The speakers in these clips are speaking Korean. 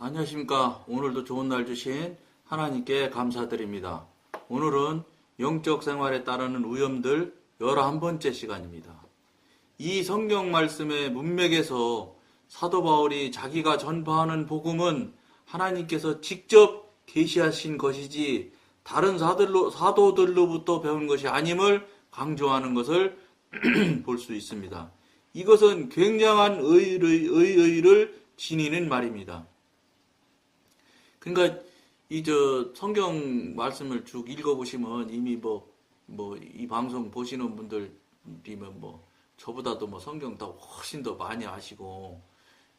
안녕하십니까. 오늘도 좋은 날 주신 하나님께 감사드립니다. 오늘은 영적 생활에 따르는 위험들 11번째 시간입니다. 이 성경 말씀의 문맥에서 사도 바울이 자기가 전파하는 복음은 하나님께서 직접 계시하신 것이지 다른 사도들로부터 배운 것이 아님을 강조하는 것을 볼 수 있습니다. 이것은 굉장한 의의를 지니는 말입니다. 그러니까 성경 말씀을 쭉 읽어보시면 이미 이 방송 보시는 분들이면 저보다도 성경 더 훨씬 더 많이 아시고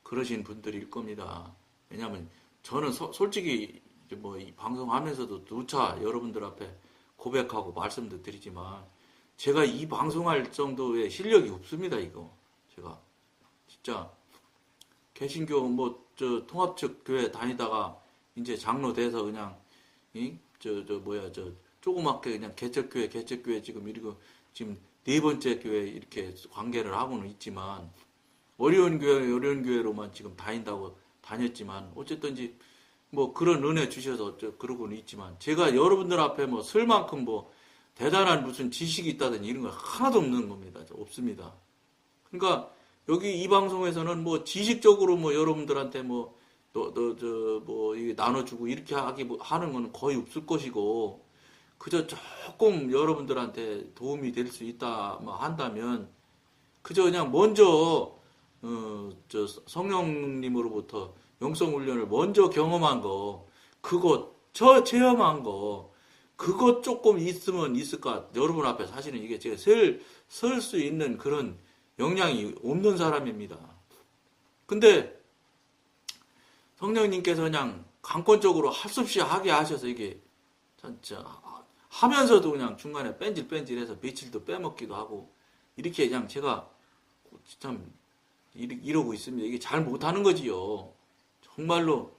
그러신 분들일 겁니다. 왜냐하면 저는 솔직히 이 방송하면서도 누차 여러분들 앞에 고백하고 말씀도 드리지만 제가 이 방송할 정도의 실력이 없습니다. 이거 제가 진짜 개신교 통합측 교회 다니다가 이제 장로 돼서 그냥 조그맣게 그냥 개척교회 지금 지금 4번째 교회 이렇게 관계를 하고는 있지만 어려운 교회로만 지금 다녔지만 어쨌든지 그런 은혜 주셔서 그러고는 있지만 제가 여러분들 앞에 쓸 만큼 대단한 무슨 지식이 있다든지 이런 거 하나도 없는 겁니다. 없습니다. 그러니까 여기 이 방송에서는 지식적으로 여러분들한테 이게 나눠주고 이렇게 하는 건 거의 없을 것이고, 그저 조금 여러분들한테 도움이 될 수 있다, 한다면, 그저 그냥 먼저, 성령님으로부터 영성훈련을 먼저 경험한 거, 체험한 거, 그것 조금 있으면 있을까. 여러분 앞에 사실은 이게 제가 설 수 있는 그런 역량이 없는 사람입니다. 근데, 성령님께서 그냥 강권적으로 할 수 없이 하게 하셔서 이게 진짜 하면서도 그냥 중간에 뺀질뺀질해서 며칠도 빼먹기도 하고 이렇게 그냥 제가 참 이러고 있습니다. 이게 잘 못하는 거지요. 정말로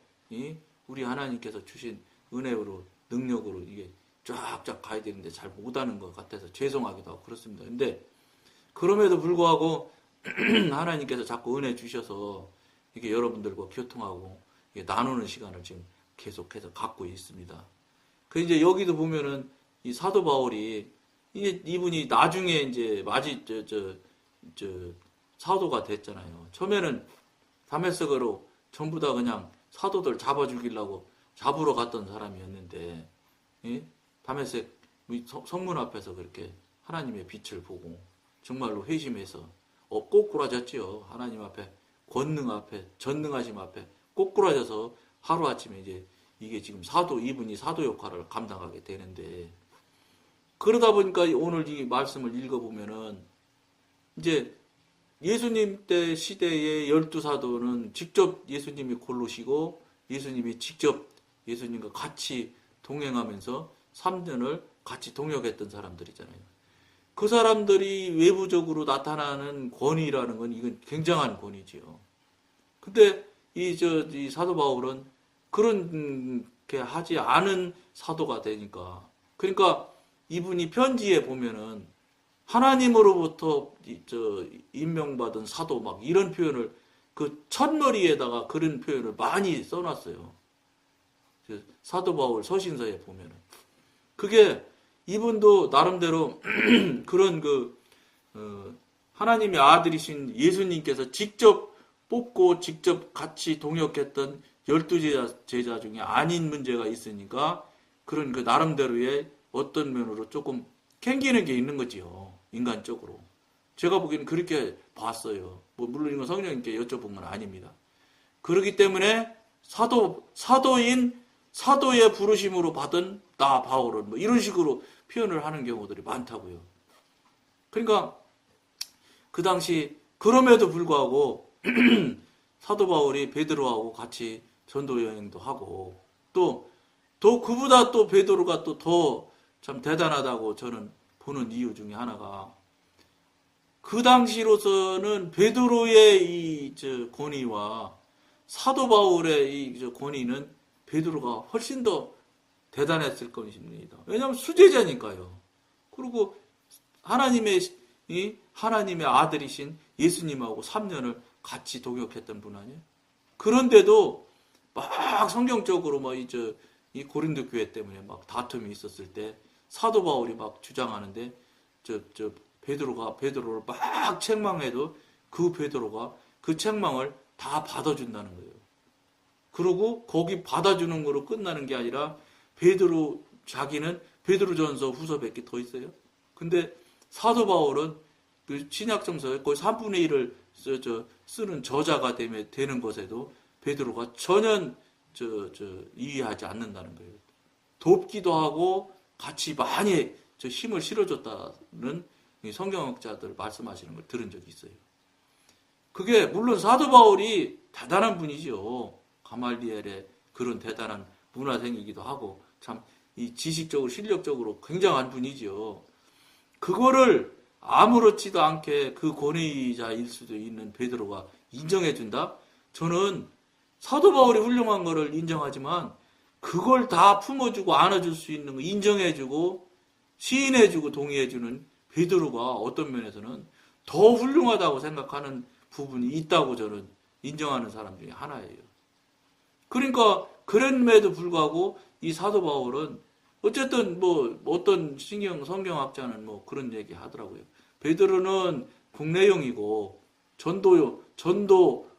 우리 하나님께서 주신 은혜로 능력으로 이게 쫙쫙 가야 되는데 잘 못하는 것 같아서 죄송하기도 하고 그렇습니다. 근데 그럼에도 불구하고 하나님께서 자꾸 은혜 주셔서 이게 여러분들과 교통하고 나누는 시간을 지금 계속해서 갖고 있습니다. 이제 여기도 보면은 이 사도 바울이 이분이 나중에 이제 사도가 됐잖아요. 처음에는 다메섹으로 전부 다 그냥 사도들 잡아 죽이려고 잡으러 갔던 사람이었는데 다메섹 성문 앞에서 그렇게 하나님의 빛을 보고 정말로 회심해서 꼬꾸라졌지요. 하나님 앞에 권능 앞에 전능하심 앞에 꼬꾸라져서 하루아침에 이게 지금 이분이 사도 역할을 감당하게 되는데, 그러다 보니까 오늘 이 말씀을 읽어보면은 이제 예수님 때 시대의 12사도는 직접 예수님이 고르시고 예수님이 직접 예수님과 같이 동행하면서 3년을 같이 동역했던 사람들이잖아요. 그 사람들이 외부적으로 나타나는 권위라는 건 이건 굉장한 권위지요. 근데 이 사도 바울은 그렇게 하지 않은 사도가 되니까, 그러니까 이분이 편지에 보면은 하나님으로부터 임명받은 사도 이런 표현을 그 첫머리에다가 그런 표현을 많이 써놨어요. 사도 바울 서신서에 보면은 그게 이분도 나름대로 그런 하나님의 아들이신 예수님께서 직접 뽑고 직접 같이 동역했던 12제자 중에 아닌 문제가 있으니까 그런 나름대로의 어떤 면으로 조금 캥기는 게 있는 거지요. 인간적으로. 제가 보기에는 그렇게 봤어요. 물론 이건 성령님께 여쭤본 건 아닙니다. 그렇기 때문에 사도의 부르심으로 받은 나 바울은 이런 식으로 표현을 하는 경우들이 많다고요. 그러니까 그 당시 그럼에도 불구하고 사도 바울이 베드로하고 같이 전도 여행도 하고 또 그보다 또 베드로가 또 더 참 대단하다고 저는 보는 이유 중에 하나가 그 당시로서는 베드로의 이 권위와 사도 바울의 이 권위는 베드로가 훨씬 더 대단했을 것입니다. 왜냐하면 수제자니까요. 그리고 하나님의 아들이신 예수님하고 3년을 같이 동역했던 분 아니에요? 그런데도 막 성경적으로 이 고린도 교회 때문에 막 다툼이 있었을 때 사도 바울이 막 주장하는데 베드로를 막 책망해도 그 베드로가 그 책망을 다 받아준다는 거예요. 그리고 거기 받아주는 거로 끝나는 게 아니라 자기는 베드로전서 후서밖에 더 있어요. 근데 사도 바울은 그 신약성서의 거의 3분의 1을 쓰는 저자가 되는 것에도 베드로가 전혀 이해하지 않는다는 거예요. 돕기도 하고 같이 많이 힘을 실어줬다는 성경학자들 말씀하시는 걸 들은 적이 있어요. 그게 물론 사도 바울이 대단한 분이죠. 가말리엘의 그런 대단한 문화생이기도 하고 참 이 지식적으로 실력적으로 굉장한 분이죠. 그거를 아무렇지도 않게 그 권위자일 수도 있는 베드로가 인정해준다? 저는 사도 바울이 훌륭한 거를 인정하지만 그걸 다 품어주고 안아줄 수 있는 거 인정해주고 시인해주고 동의해주는 베드로가 어떤 면에서는 더 훌륭하다고 생각하는 부분이 있다고 저는 인정하는 사람 중에 하나예요. 그러니까 그럼에도 불구하고 이 사도 바울은 어쨌든 어떤 성경학자는 그런 얘기 하더라고요. 베드로는 국내용이고 전도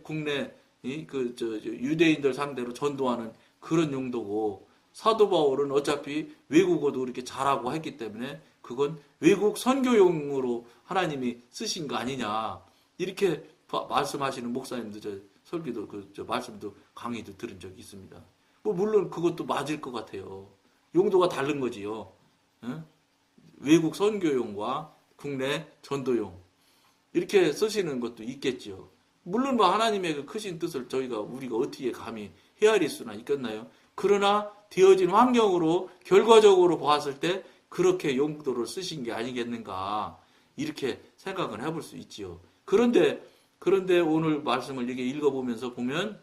국내 유대인들 상대로 전도하는 그런 용도고 사도 바울은 어차피 외국어도 그렇게 잘하고 했기 때문에 그건 외국 선교용으로 하나님이 쓰신 거 아니냐 이렇게 말씀하시는 목사님도 설교도 말씀도 강의도 들은 적이 있습니다. 물론 그것도 맞을 것 같아요. 용도가 다른 거지요. 외국 선교용과 국내 전도용 이렇게 쓰시는 것도 있겠지요. 물론 하나님의 그 크신 뜻을 우리가 어떻게 감히 헤아릴 수나 있겠나요? 그러나 되어진 환경으로 결과적으로 봤을 때 그렇게 용도를 쓰신 게 아니겠는가 이렇게 생각을 해볼 수 있지요. 그런데 오늘 말씀을 이렇게 읽어보면서 보면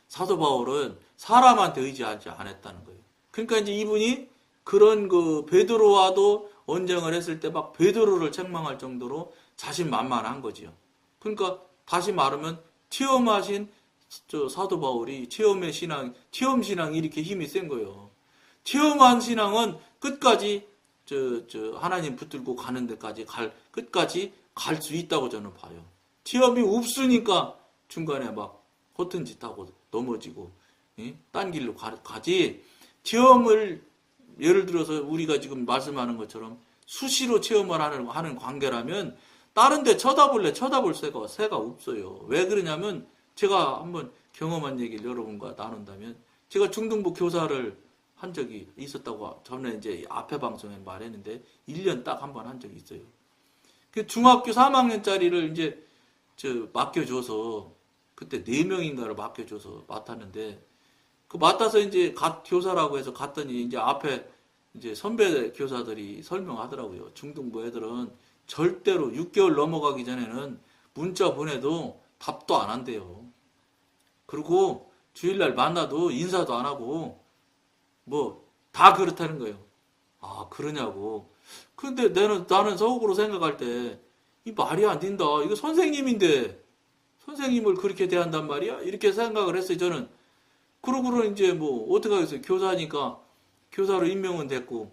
사도 바울은 사람한테 의지하지 않았다는 거예요. 그러니까 이제 이분이 그런 베드로와도 언쟁을 했을 때 막 베드로를 책망할 정도로 자신만만한 거지요. 그러니까 다시 말하면 체험하신 사도 바울이 체험 신앙이 이렇게 힘이 센 거예요. 체험한 신앙은 끝까지 하나님 붙들고 가는 데까지 끝까지 갈 수 있다고 저는 봐요. 체험이 없으니까 중간에 막 허튼 짓 하고 넘어지고 딴 길로 가지. 체험을 예를 들어서 우리가 지금 말씀하는 것처럼 수시로 체험을 하는 관계라면 다른 데 쳐다볼 새가 없어요. 왜 그러냐면 제가 한번 경험한 얘기를 여러분과 나눈다면 제가 중등부 교사를 한 적이 있었다고 전에 이제 앞에 방송에 말했는데 1년 딱 한 번 한 적이 있어요. 그 중학교 3학년짜리를 이제 맡겨줘서 그때 4명인가를 맡겨줘서 맡았는데 그 맡아서 이제 교사라고 해서 갔더니 이제 앞에 이제 선배 교사들이 설명하더라고요. 중등부 애들은 절대로 6개월 넘어가기 전에는 문자 보내도 답도 안 한대요. 그리고 주일날 만나도 인사도 안 하고 다 그렇다는 거예요. 아, 그러냐고. 근데 나는 속으로 생각할 때 이 말이 안 된다. 이거 선생님인데 선생님을 그렇게 대한단 말이야? 이렇게 생각을 했어요, 저는. 그러고는 이제 어떻게 하겠어요. 교사니까 교사로 임명은 됐고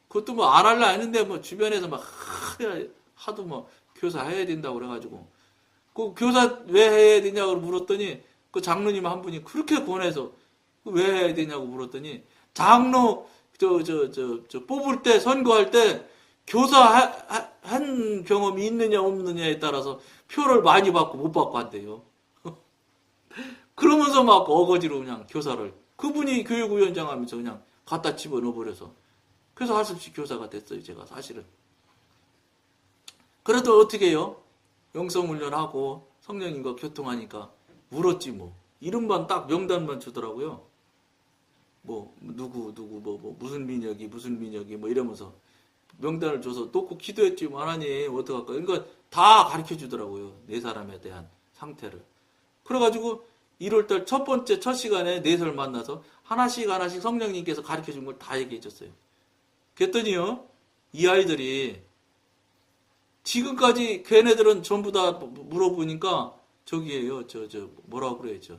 그것도 안 할라 했는데 주변에서 막 하도 교사 해야 된다고 그래가지고 그 교사 왜 해야 되냐고 물었더니 그 장로님 한 분이 그렇게 권해서 왜 해야 되냐고 물었더니 장로 뽑을 때 선거할 때 교사 한 경험이 있느냐 없느냐에 따라서 표를 많이 받고 못 받고 한대요. 그러면서 막 어거지로 그냥 교사를 그분이 교육위원장 하면서 그냥 갖다 집어넣어버려서 그래서 할 수 없이 교사가 됐어요. 제가 사실은. 그래도 어떻게 해요? 영성훈련하고 성령님과 교통하니까 물었지 이름만 딱 명단만 주더라고요. 누구 무슨 민혁이 이러면서 명단을 줘서 놓고 기도했지 하나님 어떡할까. 그러니까 다 가르쳐 주더라고요. 네 사람에 대한 상태를. 그래가지고 1월달 첫 시간에 넷을 만나서 하나씩 성령님께서 가르쳐 준 걸 다 얘기해 줬어요. 그랬더니요, 이 아이들이 지금까지 걔네들은 전부 다 물어보니까 저기에요, 뭐라고 그래야죠.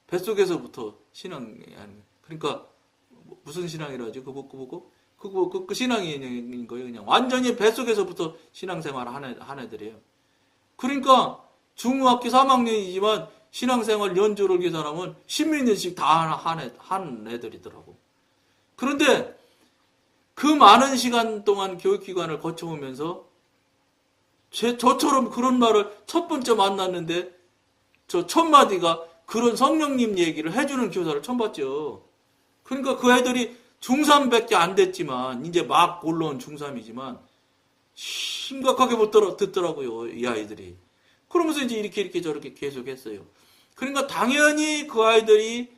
뱃속에서부터 신앙이 하는 거예요. 그러니까 무슨 신앙이라 하지? 그 신앙인 거예요. 그냥 완전히 뱃속에서부터 신앙생활을 한 애들이에요. 그러니까 중학교 3학년이지만 신앙생활 연조를 계산하면 10몇 년씩 다 한 애들이더라고. 그런데 그 많은 시간 동안 교육기관을 거쳐오면서 저처럼 그런 말을 첫 번째 만났는데 저 첫 마디가 그런 성령님 얘기를 해주는 교사를 처음 봤죠. 그러니까 그 애들이 중3밖에 안 됐지만 이제 막 올라온 중3이지만 심각하게 못 듣더라고요. 이 아이들이. 그러면서 이제 이렇게 저렇게 계속 했어요. 그러니까 당연히 그 아이들이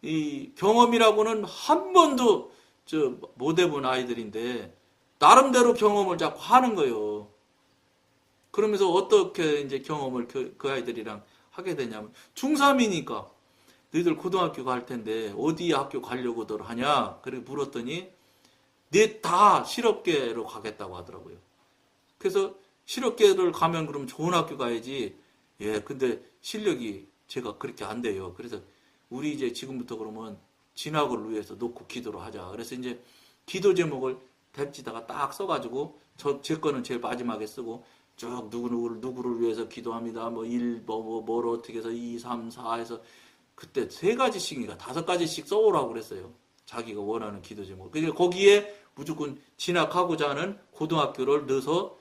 이 경험이라고는 한 번도 못 해본 아이들인데 나름대로 경험을 자꾸 하는 거예요. 그러면서 어떻게 이제 경험을 그 아이들이랑 하게 되냐면 중3이니까 너희들 고등학교 갈 텐데 어디 학교 가려고들 하냐? 그렇게 물었더니 네 다 실업계로 가겠다고 하더라고요. 그래서 실업계를 가면 그럼 좋은 학교 가야지. 예, 근데 실력이 제가 그렇게 안 돼요. 그래서 우리 이제 지금부터 그러면 진학을 위해서 놓고 기도를 하자. 그래서 이제 기도 제목을 대지다가 딱 써가지고 제 거는 제일 마지막에 쓰고 쭉 누구를 위해서 기도합니다. 뭐 1, 뭐를 어떻게 해서 2, 3, 4 해서 그때 3가지씩인가 5가지씩 써오라고 그랬어요. 자기가 원하는 기도 제목. 그러니까 거기에 무조건 진학하고자 하는 고등학교를 넣어서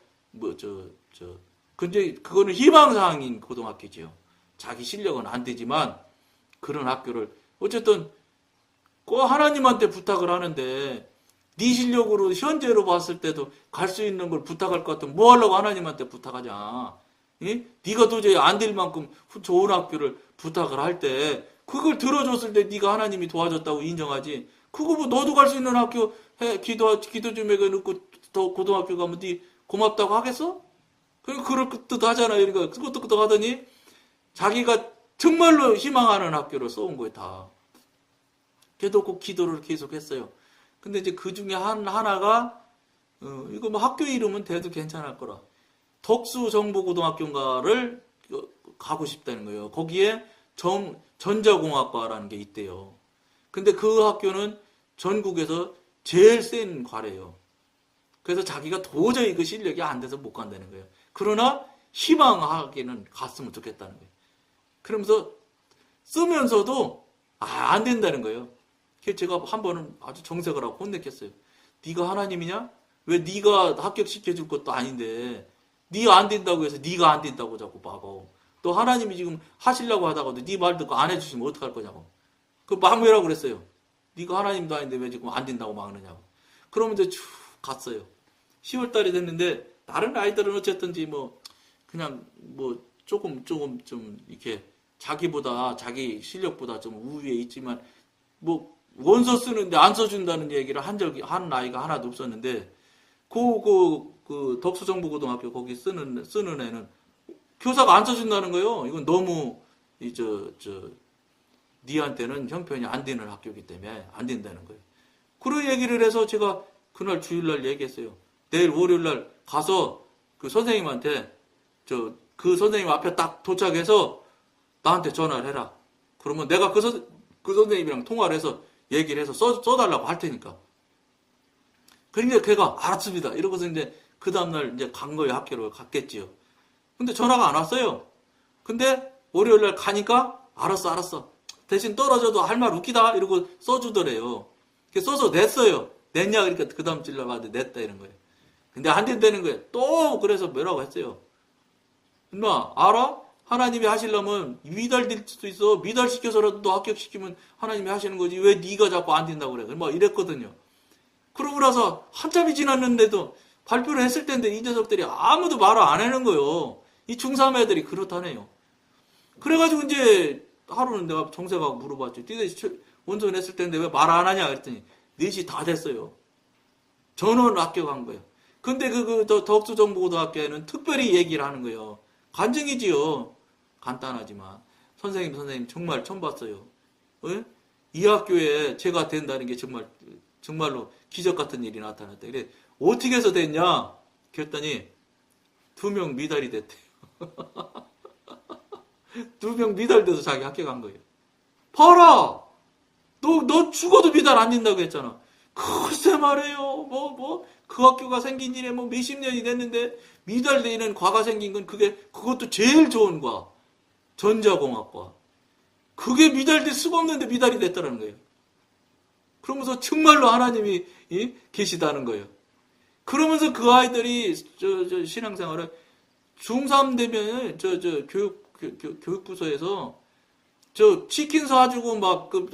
근데 그거는 희망사항인 고등학교지요. 자기 실력은 안 되지만 그런 학교를 어쨌든 꼭 하나님한테 부탁을 하는데 네 실력으로 현재로 봤을 때도 갈 수 있는 걸 부탁할 것 같으면 뭐 하려고 하나님한테 부탁하냐. 예? 네가 도저히 안 될 만큼 좋은 학교를 부탁을 할 때 그걸 들어줬을 때 네가 하나님이 도와줬다고 인정하지. 그거 뭐 너도 갈 수 있는 학교 기도 좀 해가 넣고 더 고등학교 가면 네 고맙다고 하겠어? 그럴 뜻 하잖아요. 그러니까 그것도 하더니 자기가 정말로 희망하는 학교를 써온 거예요, 다. 걔도 꼭 기도를 계속 했어요. 근데 이제 그 중에 하나가, 이거 뭐 학교 이름은 대도 괜찮을 거라. 덕수정보고등학교인가를 가고 싶다는 거예요. 거기에 전자공학과라는 게 있대요. 근데 그 학교는 전국에서 제일 센 과래요. 그래서 자기가 도저히 그 실력이 안 돼서 못 간다는 거예요. 그러나 희망하기는 갔으면 좋겠다는 거예요. 그러면서 쓰면서도 안 된다는 거예요. 그래서 제가 한 번은 아주 정색을 하고 혼냈겠어요. 네가 하나님이냐? 왜 네가 합격시켜줄 것도 아닌데 네가 안 된다고 해서 네가 안 된다고 자꾸 막어. 또 하나님이 지금 하시려고 하다가도 네 말 듣고 안 해주시면 어떡할 거냐고. 그 막으라고 그랬어요. 네가 하나님도 아닌데 왜 지금 안 된다고 막느냐고. 그러면 이제 쭉 갔어요. 10월 달이 됐는데 다른 아이들은 어쨌든지 뭐 그냥 뭐 조금 좀 이렇게 자기 실력보다 좀 우위에 있지만 뭐 원서 쓰는데 안 써준다는 얘기를 한 아이가 하나도 없었는데 그 덕수정보고등학교 거기 쓰는 애는 교사가 안 써준다는 거예요. 이건 너무 니한테는 형편이 안 되는 학교이기 때문에 안 된다는 거예요. 그런 얘기를 해서 제가 그날 주일날 얘기했어요. 내일 월요일날 가서 그 선생님한테 그 선생님 앞에 딱 도착해서 나한테 전화를 해라. 그러면 내가 그 선생님이랑 통화를 해서 얘기를 해서 써달라고 할 테니까. 그러니까 걔가 알았습니다. 이러고서 이제 그 다음날 이제 간 거예요. 학교로 갔겠지요. 근데 전화가 안 왔어요. 근데 월요일날 가니까 알았어. 대신 떨어져도 할 말 웃기다 이러고 써주더래요. 써서 냈어요. 냈냐 그러니까 그 다음 주일날 봤는데 냈다 이런 거예요. 근데 안 된다는 거예요. 또 그래서 뭐라고 했어요. 엄마 알아? 하나님이 하시려면 미달될 수도 있어. 미달시켜서라도 너 합격시키면 하나님이 하시는 거지. 왜 네가 자꾸 안 된다고 그래. 막 이랬거든요. 그러고 나서 한참이 지났는데도 발표를 했을 텐데 이 녀석들이 아무도 말을 안 하는 거예요. 이 중3 애들이 그렇다네요. 그래가지고 이제 하루는 내가 정색하고 물어봤죠. 니네 원서 냈을 텐데 왜 말 안 하냐 그랬더니 넷이 다 됐어요. 전원 합격한 거예요. 근데 덕수정보고등학교에는 특별히 얘기를 하는 거예요. 간증이지요. 간단하지만 선생님 정말 처음 봤어요. 이 학교에 제가 된다는 게 정말로 기적 같은 일이 나타났다. 그래 어떻게 해서 됐냐? 그랬더니 2명 미달이 됐대요. 2명 미달돼서 자기 합격한 거예요. 봐라! 너 죽어도 미달 안 된다고 했잖아. 글쎄 말이에요. 그 학교가 생긴 지에 몇십 년이 됐는데 미달 내는 과가 생긴 건 그것도 제일 좋은 과. 전자공학과. 그게 미달될 수가 없는데 미달이 됐다는 거예요. 그러면서 정말로 하나님이 계시다는 거예요. 그러면서 그 아이들이 신앙생활을 중3 되면 교육부서에서 치킨 사주고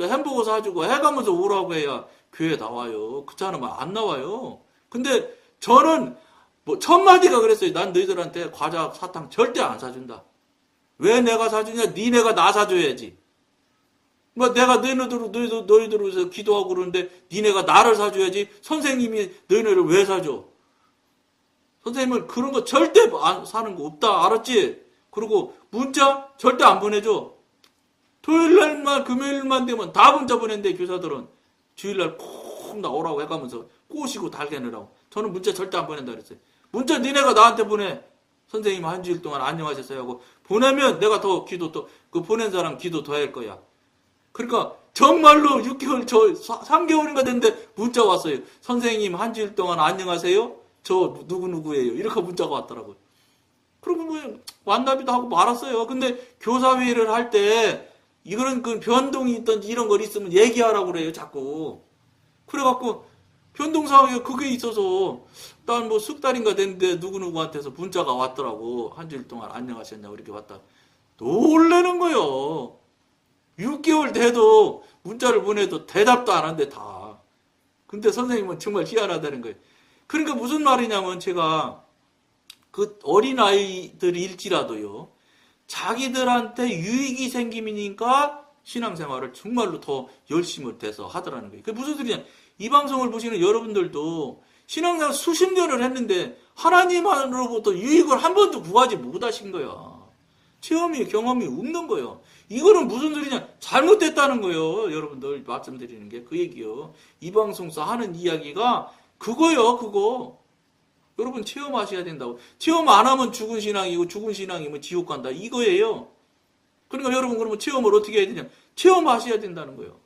햄버거 사주고 해가면서 오라고 해야 교회 나와요. 그렇지 않으면 안 나와요. 근데 저는 첫 마디가 그랬어요. 난 너희들한테 과자 사탕 절대 안 사준다. 왜 내가 사주냐? 니네가 나 사줘야지. 내가 너희들로서 기도하고 그러는데 니네가 나를 사줘야지. 선생님이 너희들을 왜 사줘? 선생님은 그런 거 절대 안 사는 거 없다. 알았지? 그리고 문자 절대 안 보내줘. 토요일날만 금요일만 되면 다 문자 보낸대. 교사들은 주일날 꼭 나오라고 해가면서 꼬시고 달게내라고. 저는 문자 절대 안 보낸다 그랬어요. 문자 니네가 나한테 보내. 선생님 한 주일 동안 안녕하셨어요 하고 보내면 내가 더 그 보낸 사람 기도 더 할 거야. 그러니까 정말로 6개월 3개월인가 됐는데 문자 왔어요. 선생님 한 주일 동안 안녕하세요. 저 누구누구예요. 이렇게 문자가 왔더라고요. 그리고 완납이도 하고 말았어요. 근데 교사회의를 할 때 이거는 그 변동이 있던지 이런 걸 있으면 얘기하라고 그래요. 자꾸. 그래갖고 변동사항에 그게 있어서 난 석 달인가 됐는데 누구누구한테서 문자가 왔더라고. 한 주일 동안 안녕하셨냐고 이렇게 왔다. 놀라는 거예요. 6개월 돼도 문자를 보내도 대답도 안 한대 다. 근데 선생님은 정말 희한하다는 거예요. 그러니까 무슨 말이냐면 제가 그 어린아이들일지라도요. 자기들한테 유익이 생기니까 신앙생활을 정말로 더 열심을 돼서 하더라는 거예요. 그게 무슨 소리냐. 이 방송을 보시는 여러분들도 신앙생활 수십 년을 했는데 하나님으로부터 유익을 한 번도 구하지 못하신 거야. 체험이 경험이 없는 거예요. 이거는 무슨 소리냐. 잘못됐다는 거예요. 여러분들 말씀드리는 게 그 얘기요. 이 방송에서 하는 이야기가 그거요. 그거. 여러분 체험하셔야 된다고. 체험 안 하면 죽은 신앙이고 죽은 신앙이면 지옥 간다. 이거예요. 그러니까 여러분 그러면 체험을 어떻게 해야 되냐. 체험하셔야 된다는 거예요.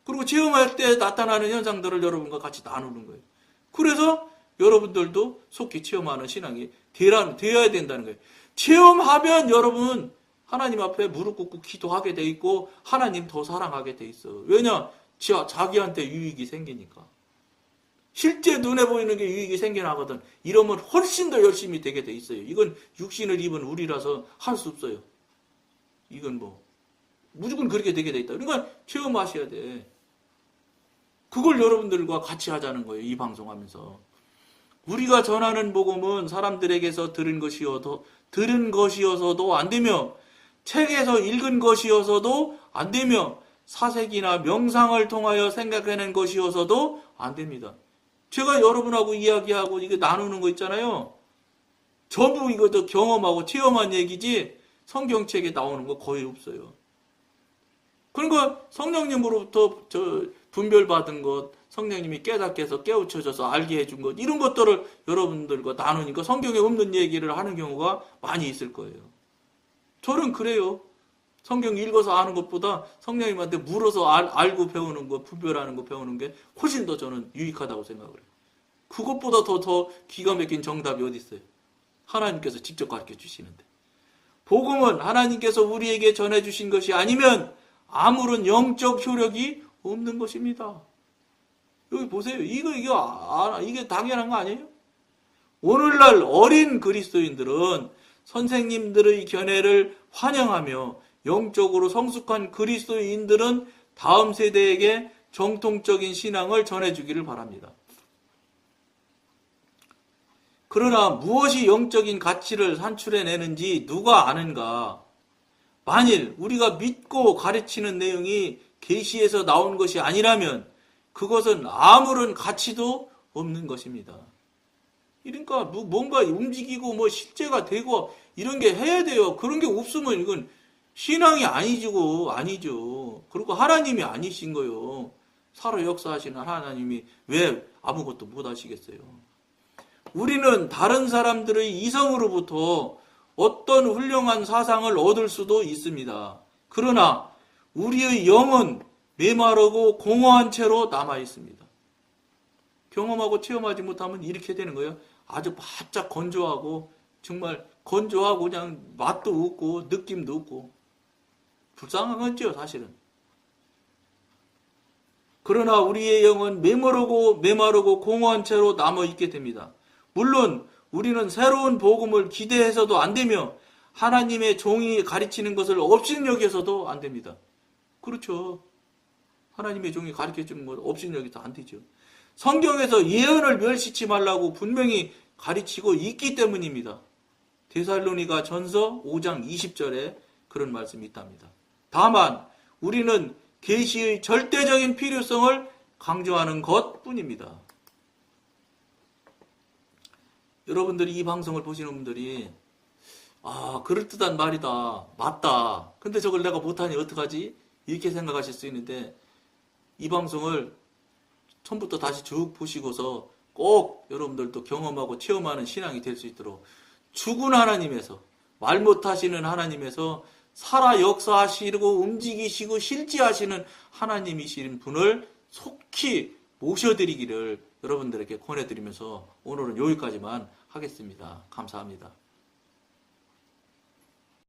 그리고 체험할 때 나타나는 현상들을 여러분과 같이 나누는 거예요. 그래서 여러분들도 속히 체험하는 신앙이 되어야 된다는 거예요. 체험하면 여러분 하나님 앞에 무릎 꿇고 기도하게 돼 있고 하나님 더 사랑하게 돼 있어. 왜냐? 자기한테 유익이 생기니까. 실제 눈에 보이는 게 유익이 생겨나거든. 이러면 훨씬 더 열심히 되게 돼 있어요. 이건 육신을 입은 우리라서 할 수 없어요. 이건 무조건 그렇게 되게 돼 있다. 그러니까 체험하셔야 돼. 그걸 여러분들과 같이 하자는 거예요. 이 방송하면서. 우리가 전하는 복음은 사람들에게서 들은 것이어서도 안 되며 책에서 읽은 것이어서도 안 되며 사색이나 명상을 통하여 생각해낸 것이어서도 안 됩니다. 제가 여러분하고 이야기하고 이거 나누는 거 있잖아요. 전부 이것도 경험하고 체험한 얘기지 성경책에 나오는 거 거의 없어요. 그러니까 성령님으로부터 분별받은 것, 성령님이 깨닫게 해서 깨우쳐져서 알게 해준 것, 이런 것들을 여러분들과 나누니까 성경에 없는 얘기를 하는 경우가 많이 있을 거예요. 저는 그래요. 성경 읽어서 아는 것보다 성령님한테 물어서 알고 배우는 거, 분별하는 거 배우는 게 훨씬 더 저는 유익하다고 생각을 해요. 그것보다 더 기가 막힌 정답이 어디 있어요? 하나님께서 직접 가르쳐 주시는데. 복음은 하나님께서 우리에게 전해주신 것이 아니면 아무런 영적 효력이 없는 것입니다. 여기 보세요. 이게 당연한 거 아니에요? 오늘날 어린 그리스도인들은 선생님들의 견해를 환영하며 영적으로 성숙한 그리스도인들은 다음 세대에게 정통적인 신앙을 전해주기를 바랍니다. 그러나 무엇이 영적인 가치를 산출해내는지 누가 아는가? 만일 우리가 믿고 가르치는 내용이 계시에서 나온 것이 아니라면 그것은 아무런 가치도 없는 것입니다. 그러니까 뭔가 움직이고 실제가 되고 이런 게 해야 돼요. 그런 게 없으면 이건 신앙이 아니죠. 그리고 하나님이 아니신 거요. 살아 역사하시는 하나님이 왜 아무것도 못 하시겠어요. 우리는 다른 사람들의 이성으로부터 어떤 훌륭한 사상을 얻을 수도 있습니다. 그러나 우리의 영은 메마르고 공허한 채로 남아 있습니다. 경험하고 체험하지 못하면 이렇게 되는 거예요. 아주 바짝 건조하고 정말 건조하고 그냥 맛도 없고 느낌도 없고 불쌍한 거죠, 사실은. 그러나 우리의 영은 메마르고 공허한 채로 남아 있게 됩니다. 물론 우리는 새로운 복음을 기대해서도 안 되며 하나님의 종이 가르치는 것을 업신여겨서도 안 됩니다. 그렇죠. 하나님의 종이 가르쳐주는 것 업신여겨서 안 되죠. 성경에서 예언을 멸시치 말라고 분명히 가르치고 있기 때문입니다. 데살로니가 전서 5장 20절에 그런 말씀이 있답니다. 다만 우리는 계시의 절대적인 필요성을 강조하는 것뿐입니다. 여러분들이 이 방송을 보시는 분들이 그럴듯한 말이다. 맞다. 근데 저걸 내가 못하니 어떡하지? 이렇게 생각하실 수 있는데 이 방송을 처음부터 다시 쭉 보시고서 꼭 여러분들도 경험하고 체험하는 신앙이 될 수 있도록 죽은 하나님에서 말 못하시는 하나님에서 살아 역사하시고 움직이시고 실제하시는 하나님이신 분을 속히 모셔드리기를 여러분들에게 권해드리면서 오늘은 여기까지만 하겠습니다. 감사합니다.